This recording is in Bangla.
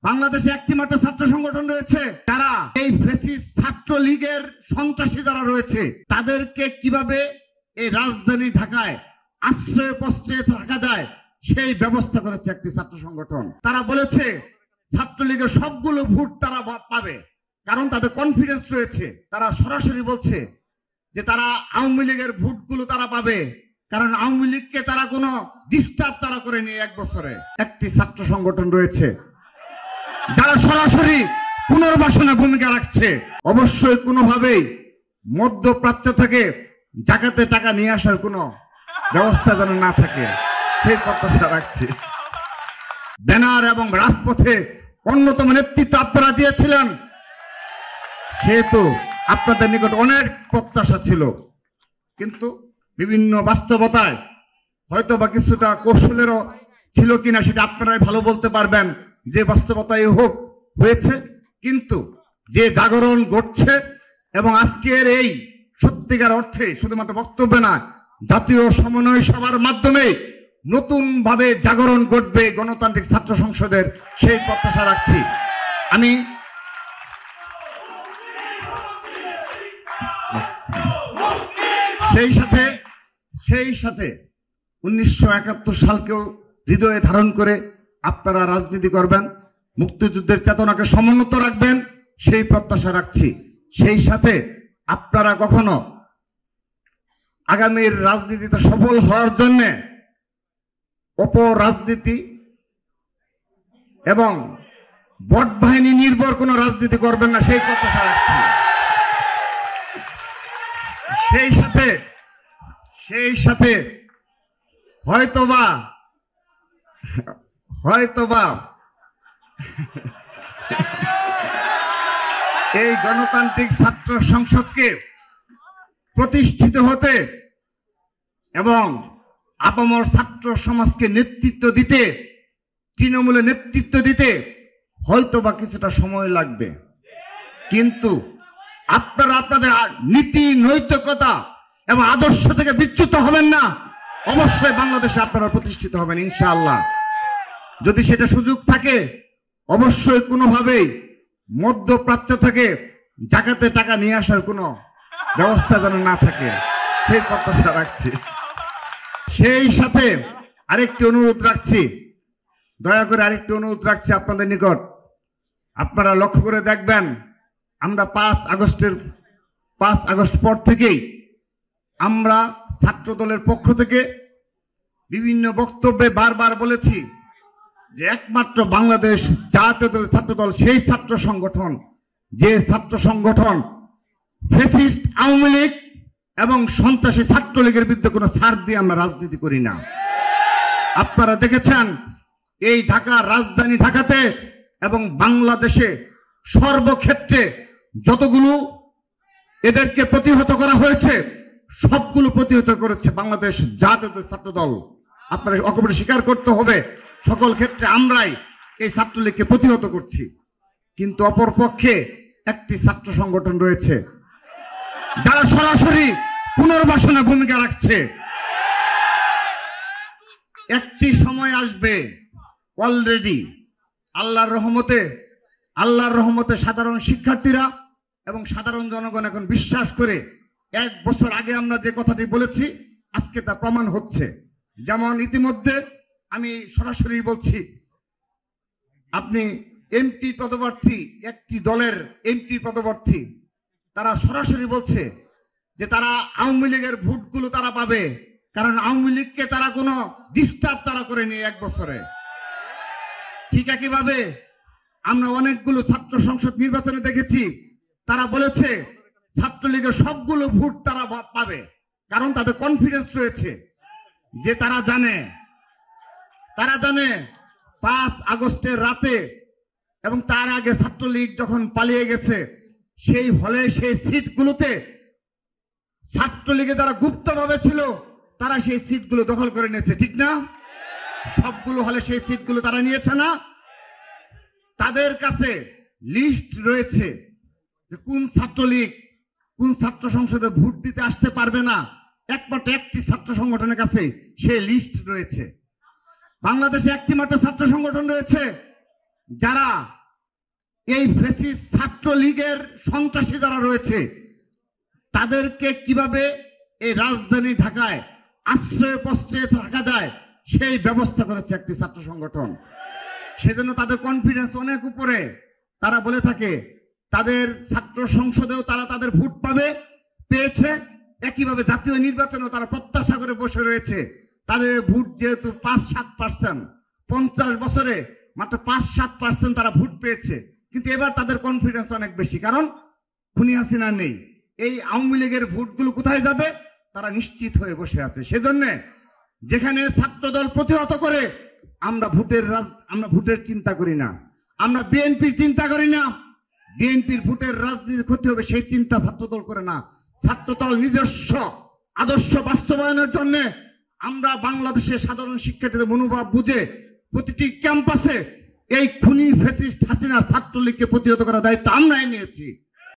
বাংলাদেশে একটি মাত্র ছাত্র সংগঠন রয়েছে যারা এই ফ্যাসিস্ট ছাত্রলীগের সন্ত্রাসী যারা রয়েছে তাদেরকে কিভাবে এই রাজধানী ঢাকায় আশ্রয় প্রশ্রয়ে থাকা যায় সেই ব্যবস্থা করেছে একটি ছাত্র সংগঠন। তারা বলেছে ছাত্রলীগের সবগুলো ভোট তারা পাবে, কারণ তাদের কনফিডেন্স রয়েছে। তারা সরাসরি বলছে যে তারা আওয়ামী লীগের ভোটগুলো তারা পাবে, কারণ আওয়ামী লীগকে তারা কোনো ডিস্টার্ব তারা করেনি। 1 বছরে একটি ছাত্র সংগঠন রয়েছে যারা সরাসরি পুনর্বাসনে ভূমিকা রাখছে। অবশ্যই কোনোভাবেই মধ্যপ্রাচ্য থেকে জাকাতে টাকা নিয়ে আসার কোনো ব্যবস্থা যেন না থাকে সেই প্রত্যাশা রাখছি। ব্যানার এবং রাজপথে অন্যতম নেতৃত্ব আপনারা দিয়েছিলেন, সেহেতু আপনাদের নিকট অনেক প্রত্যাশা ছিল, কিন্তু বিভিন্ন বাস্তবতায় হয়তো বা কিছুটা কৌশলেরও ছিল কিনা সেটা আপনারাই ভালো বলতে পারবেন। যে বাস্তবতায় হোক হয়েছে, কিন্তু যে জাগরণ ঘটছে এবং আজকের এই সত্যিকার অর্থে শুধুমাত্র বক্তব্য না, জাতীয় সমন্বয় সভার মাধ্যমে নতুন ভাবে জাগরণ ঘটবে গণতান্ত্রিক ছাত্র সংসদের, সেই প্রত্যাশা রাখছি। আমি সেই সাথে 1971 সালকেও হৃদয়ে ধারণ করে আপনারা রাজনীতি করবেন, মুক্তিযুদ্ধের চেতনাকে সমুন্নত রাখবেন, সেই প্রত্যাশা রাখছি। সেই সাথে আপনারা কখনো আগামীর রাজনীতিতে সফল হওয়ার জন্য অপরাজনীতি এবং ভোট বাহিনী নির্ভর কোনো রাজনীতি করবেন না, সেই প্রত্যাশা রাখছি। সেই সাথে হয়তোবা এই গণতান্ত্রিক ছাত্র সংসদকে প্রতিষ্ঠিত হতে এবং আপামর ছাত্র সমাজকে নেতৃত্ব দিতে, তৃণমূলে নেতৃত্ব দিতে হয়তোবা কিছুটা সময় লাগবে, কিন্তু আপনারা আপনাদের নীতি নৈতিকতা এবং আদর্শ থেকে বিচ্যুত হবেন না। অবশ্যই বাংলাদেশে আপনারা প্রতিষ্ঠিত হবেন ইনশাআল্লাহ। যদি সেটা সুযোগ থাকে, অবশ্যই কোনোভাবেই মধ্যপ্রাচ্য থেকে জাকাতে টাকা নিয়ে আসার কোনো ব্যবস্থা যেন না থাকে সেই প্রত্যাশা রাখছি। সেই সাথে আরেকটি অনুরোধ রাখছি, দয়া করে আরেকটি অনুরোধ রাখছি আপনাদের নিকট। আপনারা লক্ষ্য করে দেখবেন, আমরা 5 আগস্ট পর থেকেই আমরা ছাত্র দলের পক্ষ থেকে বিভিন্ন বক্তব্যে বারবার বলেছি যে একমাত্র বাংলাদেশ জাতীয় দলের ছাত্র দল সেই ছাত্র সংগঠন, যে ছাত্র সংগঠন ফ্যাসিস্ট আওয়ামী লীগ এবং সন্ত্রাসী ছাত্রলীগের বিরুদ্ধে কোনো ছাড় দিয়ে আমরা রাজনীতি করি না। আপনারা দেখেছেন এই ঢাকা, রাজধানী ঢাকাতে এবং বাংলাদেশে সর্বক্ষেত্রে যতগুলো এদেরকে প্রতিহত করা হয়েছে সবগুলো প্রতিহত করেছে বাংলাদেশ জাতীয় ছাত্র দল। আপনারা অকপটে স্বীকার করতে হবে, সকল ক্ষেত্রে আমরাই এই ছাত্রলীগকে প্রতিহত করছি। কিন্তু অপরপক্ষে একটি ছাত্র সংগঠন রয়েছে যারা সরাসরি পুনর্বাসনে ভূমিকা রাখছে। একটি সময় আসবে, অলরেডি আল্লাহর রহমতে সাধারণ শিক্ষার্থীরা এবং সাধারণ জনগণ এখন বিশ্বাস করে, 1 বছর আগে আমরা যে কথাটি বলেছি আজকে তা প্রমাণ হচ্ছে। যেমন ইতিমধ্যে আমি সরাসরি বলছি, আপনি এমপি পদপ্রার্থী, একটি দলের এমপি পদপ্রার্থী, তারা সরাসরি বলছে যে তারা আওয়ামী লীগের ভোটগুলো তারা পাবে, কারণ আওয়ামী লীগকে তারা কোনো ডিস্টার্ব তারা করেনি 1 বছরে। ঠিক একইভাবে আমরা অনেকগুলো ছাত্র সংসদ নির্বাচনে দেখেছি, তারা বলেছে ছাত্রলীগের সবগুলো ভোট তারা পাবে, কারণ তাদের কনফিডেন্স রয়েছে যে তারা জানে 5 আগস্টের রাতে এবং তার আগে ছাত্রলীগ যখন পালিয়ে গেছে, সেই হলে সেই সিটগুলোতে ছাত্রলীগে যারা গুপ্তভাবে ছিল তারা সেই সিটগুলো দখল করে নিয়েছে, ঠিক না? সবগুলো হলে সেই সিটগুলো তারা নিয়েছে না? তাদের কাছে লিস্ট রয়েছে যে কোন ছাত্রলীগ কোন ছাত্র সংসদে ভোট দিতে আসতে পারবে না, একমাত্র একটি ছাত্র সংগঠনের কাছে সেই লিস্ট রয়েছে। বাংলাদেশে একটি মাত্র ছাত্র সংগঠন রয়েছে যারা এই ফ্যাসিস্ট ছাত্রলীগের সন্ত্রাসী যারা রয়েছে তাদেরকে কিভাবে এই রাজধানী ঢাকায় আশ্রয় প্রশ্রয়ে থাকা যায় সেই ব্যবস্থা করেছে একটি ছাত্র সংগঠন। সেজন্য তাদের কনফিডেন্স অনেক উপরে। তারা বলে থাকে তাদের ছাত্র সংসদেও তারা তাদের ভোট পেয়েছে, একইভাবে জাতীয় নির্বাচনেও তারা প্রত্যাশা করে বসে রয়েছে। তাদের ভোট যেহেতু 5-7%, 50 বছরে মাত্র 5-7% তারা ভোট পেয়েছে, কিন্তু এবার তাদের কনফিডেন্স অনেক বেশি, কারণ খুনি হাসিনা নেই। এই আওয়ামী লীগের ভোটগুলো কোথায় যাবে তারা নিশ্চিত হয়ে বসে আছে। সেজন্য যেখানে ছাত্রদল প্রতিহত করে আমরা ভোটের চিন্তা করি না, আমরা বিএনপির চিন্তা করি না। বিএনপির ভোটের রাজনীতি ক্ষতি হবে সেই চিন্তা ছাত্রদল করে না। ছাত্রদল নিজস্ব আদর্শ বাস্তবায়নের জন্য আমরা বাংলাদেশের সাধারণ শিক্ষার্থীদের মনোভাব বুঝে প্রতিটি ক্যাম্পাসে এই খুনি ফ্যাসিস্ট হাসিনার ছাত্রলীগকে প্রতিহত করার দায়িত্ব আমরাই নিয়েছি।